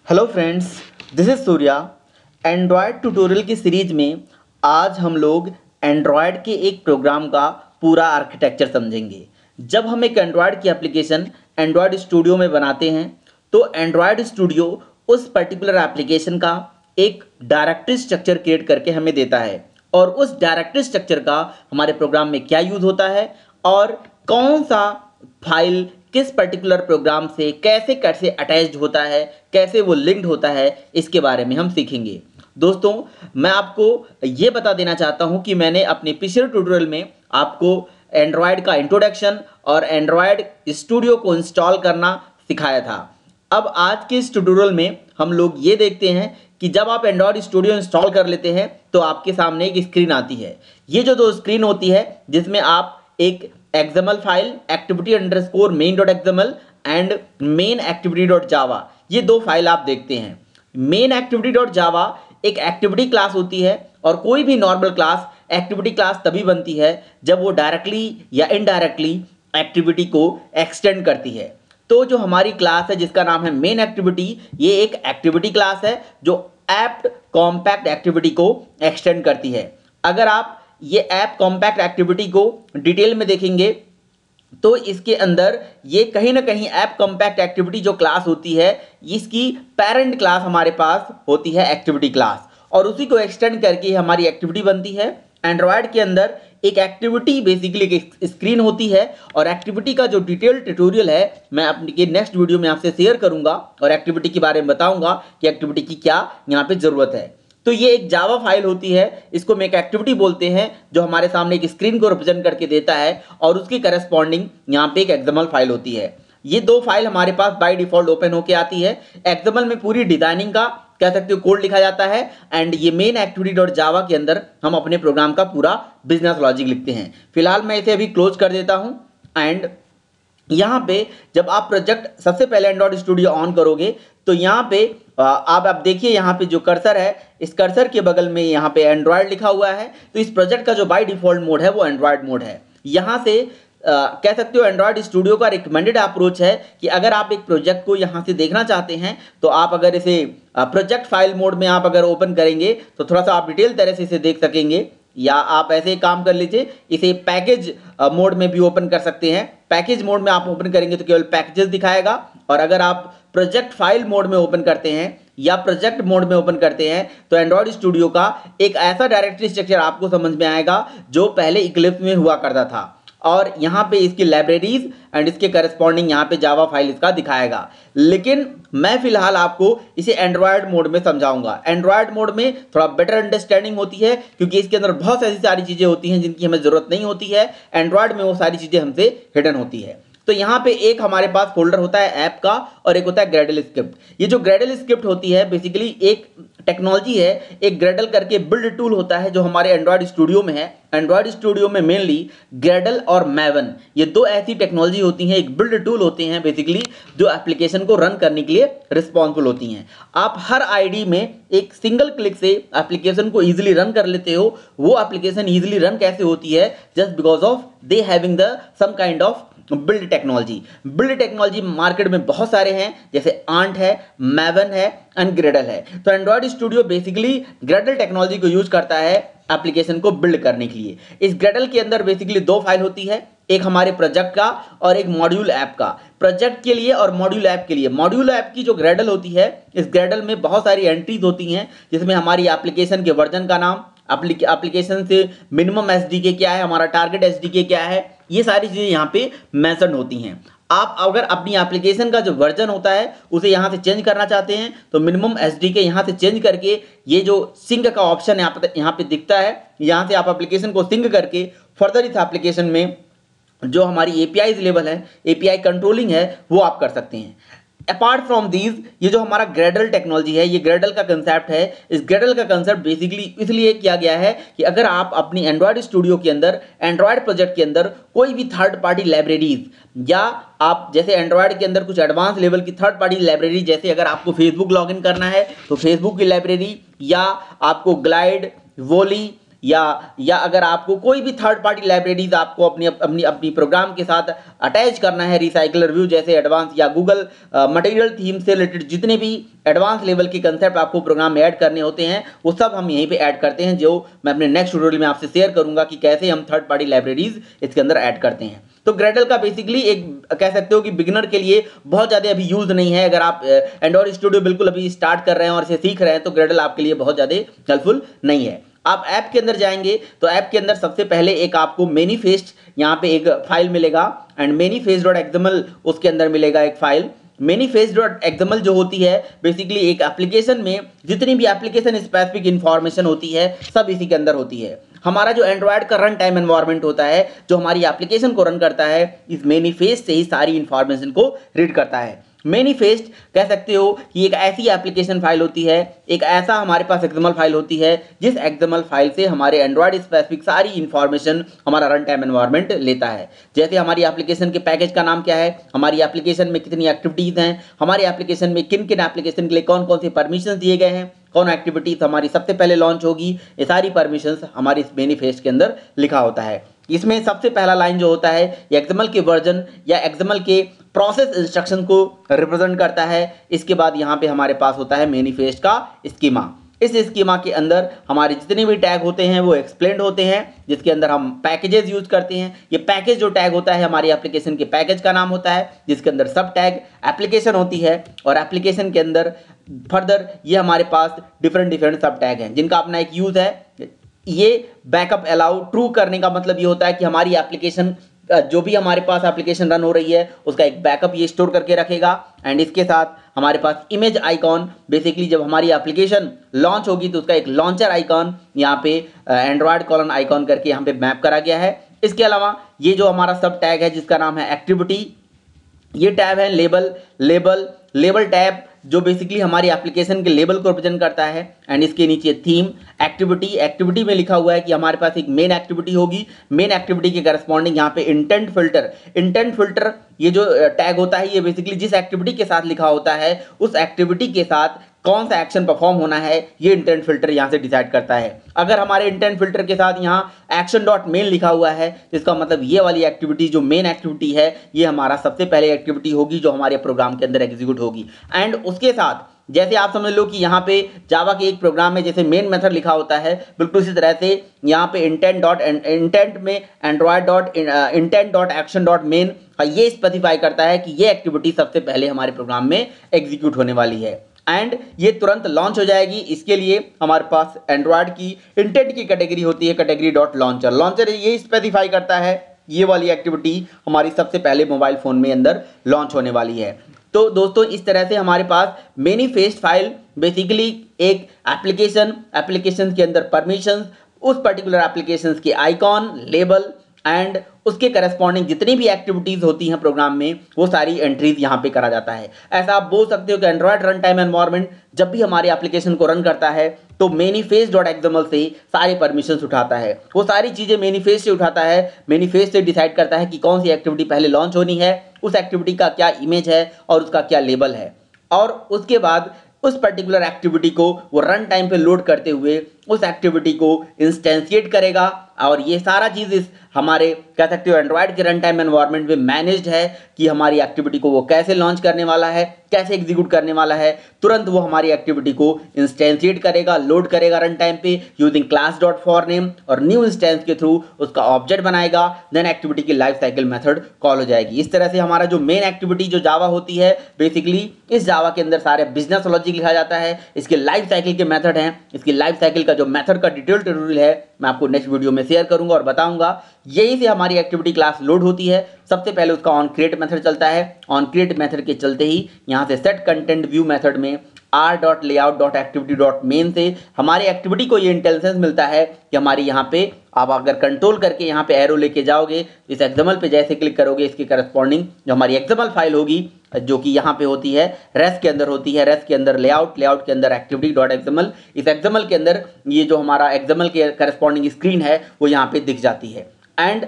Hello friends, this is Surya. Android tutorial की series में आज हम लोग एंड्रॉयड के एक प्रोग्राम का पूरा आर्किटेक्चर समझेंगे। जब हम एक एंड्रॉयड की एप्लीकेशन एंड्रॉयड स्टूडियो में बनाते हैं तो एंड्रॉयड स्टूडियो उस पर्टिकुलर एप्लीकेशन का एक डायरेक्टरी स्ट्रक्चर क्रिएट करके हमें देता है और उस डायरेक्टरी स्ट्रक्चर का हमारे प्रोग्राम में क्या यूज़ होता है और कौन सा फाइल किस पर्टिकुलर प्रोग्राम से कैसे कैसे अटैच्ड होता है, कैसे वो लिंक्ड होता है, इसके बारे में हम सीखेंगे। दोस्तों, मैं आपको ये बता देना चाहता हूँ कि मैंने अपने पिछले ट्यूटोरियल में आपको एंड्रॉयड का इंट्रोडक्शन और एंड्रॉयड स्टूडियो को इंस्टॉल करना सिखाया था। अब आज के इस ट्यूटोरियल में हम लोग ये देखते हैं कि जब आप एंड्रॉयड स्टूडियो इंस्टॉल कर लेते हैं तो आपके सामने एक स्क्रीन आती है। ये जो दो स्क्रीन होती है जिसमें आप एक XML file activity_main.xml and main_activity.java, ये दो फाइल आप देखते हैं। main_activity.java एक एक्टिविटी क्लास होती है और कोई भी नॉर्मल क्लास एक्टिविटी क्लास तभी बनती है जब वो डायरेक्टली या इनडायरेक्टली एक्टिविटी को एक्सटेंड करती है। तो जो हमारी क्लास है जिसका नाम है मेन एक्टिविटी, ये एक एक्टिविटी क्लास है जो एप्ट कॉम्पैक्ट एक्टिविटी को एक्सटेंड करती है। अगर आप ये ऐप कॉम्पैक्ट एक्टिविटी को डिटेल में देखेंगे तो इसके अंदर ये कहीं ना कहीं ऐप कॉम्पैक्ट एक्टिविटी जो क्लास होती है इसकी पेरेंट क्लास हमारे पास होती है एक्टिविटी क्लास, और उसी को एक्सटेंड करके हमारी एक्टिविटी बनती है। एंड्रॉयड के अंदर एक एक्टिविटी बेसिकली एक स्क्रीन होती है और एक्टिविटी का जो डिटेल ट्यूटोरियल है मैं अपने नेक्स्ट वीडियो में आपसे शेयर करूंगा और एक्टिविटी के बारे में बताऊंगा कि एक्टिविटी की क्या यहाँ पे ज़रूरत है। तो ये एक जावा फाइल होती है, इसको मेक एक्टिविटी बोलते हैं, जो हमारे सामने एक स्क्रीन को रिप्रेजेंट करके देता है और उसकी करस्पॉन्डिंग यहाँ पे एक एक्सएमएल फाइल होती है। ये दो फाइल हमारे पास बाय डिफॉल्ट ओपन होके आती है। एक्सएमएल में पूरी डिजाइनिंग का कह सकते हो कोड लिखा जाता है एंड ये मेन एक्टिविटी.जावा के अंदर हम अपने प्रोग्राम का पूरा बिजनेस लॉजिक लिखते हैं। फिलहाल मैं इसे अभी क्लोज कर देता हूँ एंड यहाँ पे जब आप प्रोजेक्ट सबसे पहले एंड्रॉयड स्टूडियो ऑन करोगे तो यहाँ पे आप देखिए, यहाँ पे जो कर्सर है इस कर्सर के बगल में यहाँ पे एंड्रॉयड लिखा हुआ है। तो इस प्रोजेक्ट का जो बाय डिफॉल्ट मोड है वो एंड्रॉयड मोड है। यहाँ से कह सकते हो एंड्रॉयड स्टूडियो का रिकमेंडेड अप्रोच है कि अगर आप एक प्रोजेक्ट को यहाँ से देखना चाहते हैं तो आप अगर इसे प्रोजेक्ट फाइल मोड में आप अगर ओपन करेंगे तो थोड़ा सा आप डिटेल तरह से इसे देख सकेंगे, या आप ऐसे काम कर लीजिए इसे पैकेज मोड में भी ओपन कर सकते हैं। पैकेज मोड में आप ओपन करेंगे तो केवल पैकेजेस दिखाएगा, और अगर आप प्रोजेक्ट फाइल मोड में ओपन करते हैं या प्रोजेक्ट मोड में ओपन करते हैं तो एंड्रॉयड स्टूडियो का एक ऐसा डायरेक्टरी स्ट्रक्चर आपको समझ में आएगा जो पहले इक्लिप्स में हुआ करता था, और यहाँ पे इसकी लाइब्रेरीज एंड इसके करस्पॉन्डिंग यहाँ पे जावा फाइल इसका दिखाएगा। लेकिन मैं फिलहाल आपको इसे एंड्रॉयड मोड में समझाऊंगा। एंड्रॉयड मोड में थोड़ा बेटर अंडरस्टैंडिंग होती है क्योंकि इसके अंदर बहुत ऐसी सारी चीज़ें होती हैं जिनकी हमें ज़रूरत नहीं होती है। एंड्रॉयड में वो सारी चीज़ें हमसे हिडन होती है। तो यहाँ पे एक हमारे पास फोल्डर होता है ऐप का और एक होता है ग्रेडल स्क्रिप्ट। ये जो ग्रेडल स्क्रिप्ट होती है बेसिकली एक टेक्नोलॉजी है, एक ग्रेडल करके बिल्ड टूल होता है जो हमारे एंड्रॉयड स्टूडियो में है। एंड्रॉयड स्टूडियो में मेनली ग्रेडल और मैवन ये दो ऐसी टेक्नोलॉजी होती हैं, एक बिल्ड टूल होते हैं बेसिकली जो एप्लीकेशन को रन करने के लिए रिस्पॉन्सिबल होती हैं। आप हर आईडी में एक सिंगल क्लिक से एप्लीकेशन को ईजिली रन कर लेते हो। वो एप्लीकेशन ईजिली रन कैसे होती है? Just because of they having the some kind of build technology. Build technology market में बहुत सारे हैं, जैसे आंट है, मैवन है एंड ग्रेडल है। तो Android studio basically Gradle technology को यूज करता है एप्लीकेशन को बिल्ड करने के लिए। इस ग्रेडल के अंदर बेसिकली दो फाइल होती है, एक हमारे प्रोजेक्ट का और एक मॉड्यूल ऐप का। प्रोजेक्ट के लिए और मॉड्यूल ऐप के लिए। मॉड्यूल ऐप की जो ग्रेडल होती है, इस ग्रेडल में बहुत सारी एंट्रीज होती हैं जिसमें हमारी एप्लीकेशन के वर्जन का नाम, एप्लीकेशन से मिनिमम एसडीके क्या है, हमारा टारगेट एसडीके क्या है, ये सारी चीज़ें यहाँ पे मेंशन होती हैं। आप अगर अपनी एप्लीकेशन का जो वर्जन होता है उसे यहाँ से चेंज करना चाहते हैं तो मिनिमम एसडीके यहाँ से चेंज करके ये जो सिंक का ऑप्शन यहाँ पे दिखता है, यहाँ से आप एप्लीकेशन को सिंक करके फर्दर इस एप्लीकेशन में जो हमारी एपीआई लेवल है, एपीआई कंट्रोलिंग है, वो आप कर सकते हैं। अपार्ट फ्रॉम दीज, ये जो हमारा ग्रेडल टेक्नोलॉजी है, ये ग्रेडल का कंसेप्ट है। इस ग्रेडल का कंसेप्ट बेसिकली इसलिए किया गया है कि अगर आप अपनी एंड्रॉयड स्टूडियो के अंदर, एंड्रॉयड प्रोजेक्ट के अंदर कोई भी थर्ड पार्टी लाइब्रेरीज, या आप जैसे एंड्रॉयड के अंदर कुछ एडवांस लेवल की थर्ड पार्टी लाइब्रेरी, जैसे अगर आपको फेसबुक लॉगिन करना है तो फेसबुक की लाइब्रेरी, या आपको ग्लाइड, वोली या अगर आपको कोई भी थर्ड पार्टी लाइब्रेरीज आपको अपनी अपनी अपनी प्रोग्राम के साथ अटैच करना है, रिसाइकलर व्यू जैसे एडवांस या गूगल मटेरियल थीम से रिलेटेड जितने भी एडवांस लेवल के कंसेप्ट आपको प्रोग्राम में ऐड करने होते हैं वो सब हम यहीं पे ऐड करते हैं, जो मैं अपने नेक्स्ट ट्यूटोरियल में आपसे शेयर करूंगा कि कैसे हम थर्ड पार्टी लाइब्रेरीज इसके अंदर ऐड करते हैं। तो ग्रेडल का बेसिकली एक कह सकते हो कि बिगिनर के लिए बहुत ज़्यादा अभी यूज़ नहीं है। अगर आप एंड्रॉइड स्टूडियो बिल्कुल अभी स्टार्ट कर रहे हैं और इसे सीख रहे हैं तो ग्रेडल आपके लिए बहुत ज़्यादा हेल्पफुल नहीं है। आप ऐप के अंदर जाएंगे तो ऐप के अंदर सबसे पहले एक आपको मैनिफेस्ट यहाँ पे एक फाइल मिलेगा एंड मैनिफेस्ट.xml उसके अंदर मिलेगा एक फाइल। मैनिफेस्ट.xml जो होती है बेसिकली एक एप्लीकेशन में जितनी भी एप्लीकेशन स्पेसिफिक इंफॉर्मेशन होती है सब इसी के अंदर होती है। हमारा जो एंड्रॉयड का रन टाइम एनवायरनमेंट होता है जो हमारी एप्लीकेशन को रन करता है इस मैनिफेस्ट से ही सारी इंफॉर्मेशन को रीड करता है। मैनिफेस्ट कह सकते हो कि एक ऐसी एप्लीकेशन फाइल होती है, एक ऐसा हमारे पास एक्सएमएल फाइल होती है जिस एक्सएमएल फाइल से हमारे एंड्रॉयड स्पेसिफिक सारी इंफॉर्मेशन हमारा रन टाइम एनवायरनमेंट लेता है। जैसे हमारी एप्लीकेशन के पैकेज का नाम क्या है, हमारी एप्लीकेशन में कितनी एक्टिविटीज़ हैं, हमारी एप्लीकेशन में किन किन एप्लीकेशन के लिए कौन कौन से परमिशन दिए गए हैं, कौन एक्टिविटीज हमारी सबसे पहले लॉन्च होगी, ये सारी परमिशंस हमारी इस मैनिफेस्ट के अंदर लिखा होता है। इसमें सबसे पहला लाइन जो होता है ये एक्सएमएल के वर्जन या एक्सएमएल के प्रोसेस इंस्ट्रक्शन को रिप्रेजेंट करता है। इसके बाद यहाँ पे हमारे पास होता है मैनिफेस्ट का स्कीमा। इस स्कीमा के अंदर हमारे जितने भी टैग होते हैं वो एक्सप्लेन्ड होते हैं, जिसके अंदर हम पैकेजेस यूज करते हैं। ये पैकेज जो टैग होता है हमारी एप्लीकेशन के पैकेज का नाम होता है, जिसके अंदर सब टैग एप्लीकेशन होती है और एप्लीकेशन के अंदर फर्दर ये हमारे पास डिफरेंट सब टैग हैं जिनका अपना एक यूज है। ये बैकअप अलाउ ट्रू करने का मतलब ये होता है कि हमारी एप्लीकेशन जो भी हमारे पास एप्लीकेशन रन हो रही है उसका एक बैकअप ये स्टोर करके रखेगा। एंड इसके साथ हमारे पास इमेज आइकॉन, बेसिकली जब हमारी एप्लीकेशन लॉन्च होगी तो उसका एक लॉन्चर आइकॉन यहाँ पे एंड्रॉयड कॉलन आइकॉन करके यहाँ पे मैप करा गया है। इसके अलावा ये जो हमारा सब टैग है जिसका नाम है एक्टिविटी, ये टैब है लेबल टैब जो बेसिकली हमारी एप्लीकेशन के लेबल को रिप्रेजेंट करता है। एंड इसके नीचे थीम एक्टिविटी में लिखा हुआ है कि हमारे पास एक मेन एक्टिविटी होगी, मेन एक्टिविटी के करस्पॉन्डिंग यहाँ पे इंटेंट फिल्टर ये जो टैग होता है ये बेसिकली जिस एक्टिविटी के साथ लिखा होता है उस एक्टिविटी के साथ कौन सा एक्शन परफॉर्म होना है ये इंटेंट फिल्टर यहाँ से डिसाइड करता है। अगर हमारे इंटेंट फिल्टर के साथ यहाँ एक्शन डॉट मेन लिखा हुआ है इसका मतलब ये वाली एक्टिविटी जो मेन एक्टिविटी है ये हमारा सबसे पहले एक्टिविटी होगी जो हमारे प्रोग्राम के अंदर एग्जीक्यूट होगी। एंड उसके साथ जैसे आप समझ लो कि यहाँ पे जावा के एक प्रोग्राम में जैसे मेन मेथड लिखा होता है बिल्कुल इसी तरह से यहाँ पे इंटेंट में इंटेंट.action.main ये स्पेसिफाई करता है कि ये एक्टिविटी सबसे पहले हमारे प्रोग्राम में एग्जीक्यूट होने वाली है एंड ये तुरंत लॉन्च हो जाएगी। इसके लिए हमारे पास एंड्रॉयड की इंटेंट की कैटेगरी होती है, कैटेगरी डॉट लॉन्चर ये स्पेसिफाई करता है ये वाली एक्टिविटी हमारी सबसे पहले मोबाइल फ़ोन में अंदर लॉन्च होने वाली है। तो दोस्तों इस तरह से हमारे पास मैनिफेस्ट फाइल बेसिकली एक एप्लीकेशन के अंदर परमिशंस, उस पर्टिकुलर एप्लीकेशन के आइकॉन, लेबल एंड उसके करस्पॉन्डिंग जितनी भी एक्टिविटीज़ होती हैं प्रोग्राम में वो सारी एंट्रीज यहाँ पे करा जाता है। ऐसा आप बोल सकते हो कि एंड्रॉयड रन टाइम एनवायरनमेंट जब भी हमारे एप्लीकेशन को रन करता है तो मैनिफेस्ट.xml से सारे परमिशंस उठाता है, वो सारी चीज़ें मैनिफेस्ट से उठाता है, मैनिफेस्ट से डिसाइड करता है कि कौन सी एक्टिविटी पहले लॉन्च होनी है, उस एक्टिविटी का क्या इमेज है और उसका क्या लेबल है, और उसके बाद उस पर्टिकुलर एक्टिविटी को वो रन टाइम पे लोड करते हुए उस एक्टिविटी को इंस्टेंशिएट करेगा। और ये सारा चीज़ इस हमारे कह सकते हो एंड्रॉयड के रन टाइम एनवायरनमेंट में मैनेज्ड है कि हमारी एक्टिविटी को वो कैसे लॉन्च करने वाला है, कैसे एग्जीक्यूट करने वाला है। तुरंत वो हमारी एक्टिविटी को इंस्टेंशिएट करेगा, लोड करेगा रन टाइम पे यूजिंग class.forName और न्यू इंस्टेंस के थ्रू उसका ऑब्जेक्ट बनाएगा, देन एक्टिविटी की लाइफ साइकिल मेथड कॉल हो जाएगी। इस तरह से हमारा जो मेन एक्टिविटी जो जावा होती है बेसिकली इस जावा के अंदर सारे बिजनेस लॉजिक लिखा जाता है, इसके लाइफ साइकिल के मेथड हैं, इसकी लाइफ साइकिल का जो मेथड का डिटेल ट्यूटोरियल है मैं आपको नेक्स्ट वीडियो में शेयर करूंगा और बताऊंगा। यही से हमारी एक्टिविटी क्लास लोड होती है। सबसे पहले उसका ऑन क्रिएट मेथड चलता है, ऑन क्रिएट मेथड के चलते ही यहाँ से सेट कंटेंट व्यू मेथड में r.layout.activity.main से हमारी एक्टिविटी को ये इंटेलिजेंस मिलता है कि हमारी यहाँ पे आप अगर कंट्रोल करके यहाँ पे एरो लेके जाओगे इस एक्सएमएल पे जैसे क्लिक करोगे इसके करस्पॉन्डिंग जो हमारी एक्सएमएल फाइल होगी जो कि यहाँ पे होती है रेस के अंदर होती है, रेस के अंदर लेआउट के अंदर activity.xml, इस एक्सएमएल के अंदर ये जो हमारा एक्सएमएल के करस्पॉन्डिंग स्क्रीन है वो यहाँ पे दिख जाती है। एंड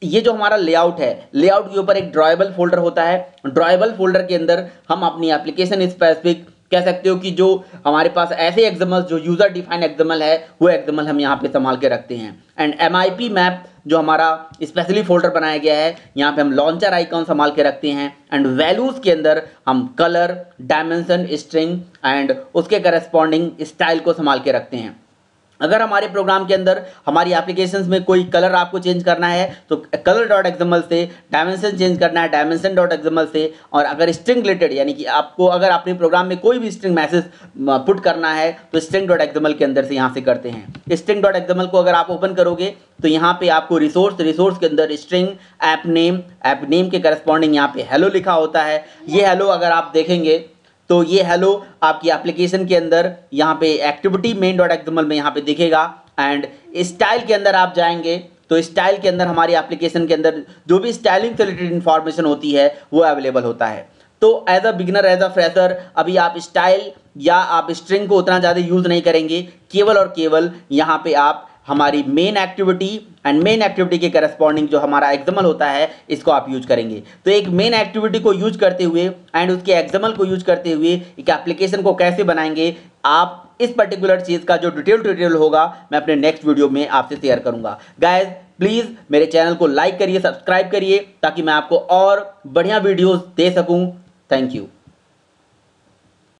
ये जो हमारा लेआउट है, लेआउट के ऊपर एक ड्रॉएबल फोल्डर होता है, ड्रॉएबल फोल्डर के अंदर हम अपनी एप्लीकेशन स्पेसिफिक कह सकते हो कि जो हमारे पास ऐसे एक्सएमएल जो यूज़र डिफाइन एक्सएमएल है वो एक्सएमएल हम यहाँ पे संभाल के रखते हैं। एंड MIP मैप जो हमारा स्पेशली फोल्डर बनाया गया है, यहाँ पे हम लॉन्चर आइकॉन संभाल के रखते हैं। एंड वैल्यूज़ के अंदर हम कलर, डायमेंशन, स्ट्रिंग एंड उसके करस्पॉन्डिंग स्टाइल को संभाल के रखते हैं। अगर हमारे प्रोग्राम के अंदर हमारी एप्लीकेशंस में कोई कलर आपको चेंज करना है तो कलर डॉट एक्सएमएल से, डायमेंशन चेंज करना है डायमेंशन डॉट एक्सएमएल से, और अगर स्ट्रिंग रिलेटेड यानी कि आपको अगर अपने प्रोग्राम में कोई भी स्ट्रिंग मैसेज पुट करना है तो स्ट्रिंग डॉट एक्सएमएल के अंदर से यहाँ से करते हैं। स्ट्रिंग डॉट एक्सएमएल को अगर आप ओपन करोगे तो यहाँ पे आपको रिसोर्स के अंदर स्ट्रिंग ऐप नेम के करस्पॉन्डिंग यहाँ पे हेलो लिखा होता है। ये हेलो अगर आप देखेंगे तो ये हेलो आपकी एप्लीकेशन के अंदर यहाँ पे एक्टिविटी मेन डॉट एक्सएमएल में यहाँ पे दिखेगा। एंड स्टाइल के अंदर आप जाएंगे तो स्टाइल के अंदर हमारी एप्लीकेशन के अंदर जो भी स्टाइलिंग से रिलेटेड इन्फॉर्मेशन होती है वो अवेलेबल होता है। तो as a beginner, as a fresher, अभी आप स्टाइल या आप स्ट्रिंग को उतना ज़्यादा यूज़ नहीं करेंगे, केवल और केवल यहाँ पे आप हमारी मेन एक्टिविटी के करस्पॉन्डिंग जो हमारा एक्सएमएल होता है इसको आप यूज करेंगे। तो एक मेन एक्टिविटी को यूज करते हुए एंड उसके एक्सएमएल को यूज करते हुए एक एप्लीकेशन को कैसे बनाएंगे, आप इस पर्टिकुलर चीज़ का जो डिटेल होगा मैं अपने नेक्स्ट वीडियो में आपसे शेयर करूंगा। गाइज प्लीज़ मेरे चैनल को लाइक करिए, सब्सक्राइब करिए ताकि मैं आपको और बढ़िया वीडियोज़ दे सकूँ। Thank you.